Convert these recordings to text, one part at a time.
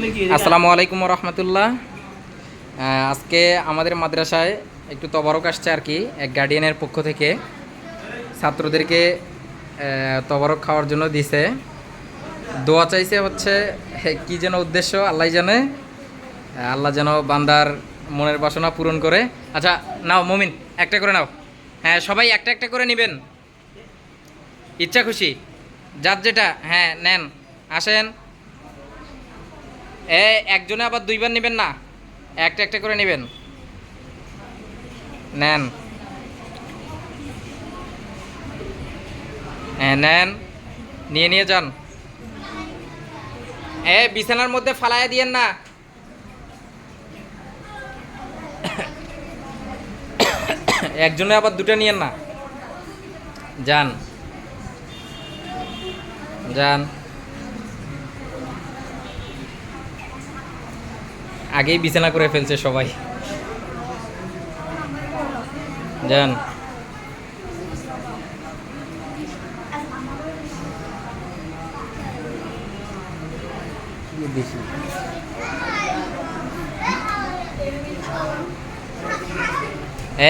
আসসালামু আলাইকুম রহমতুল্লাহ। আজকে আমাদের মাদ্রাসায় একটু তবারক আসছে আর কি, এক গার্ডিয়ানের পক্ষ থেকে ছাত্রদেরকে তবারক খাওয়ার জন্য দিছে। দোয়া চাইছে হচ্ছে কি যেন উদ্দেশ্য আল্লাহ জানে। আল্লাহ যেন বান্দার মনের বাসনা পূরণ করে। আচ্ছা নাও মমিন, একটা করে নাও। হ্যাঁ সবাই একটা একটা করে নেবেন, ইচ্ছা খুশি যার যেটা। হ্যাঁ নেন, আসেন। একজনে আবার দুইবার নেবেন না, একটা একটা করে নেবেন। নেন, হ্যাঁ নেন, নিয়ে নিয়ে যান। বিছানার মধ্যে ফালাইয়া দিয়েন না। একজনে আবার দুটো নিয়েন না। যান যান, আগেই বিছানা করে ফেলছে সবাই। যান।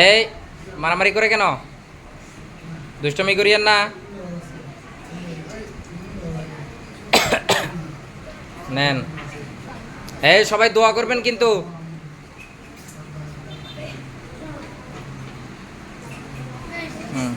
এই মারামারি করে কেন? দুষ্টমি করিয়েন না। নেন, এই সবাই দোয়া করবেন কিন্তু। হুম।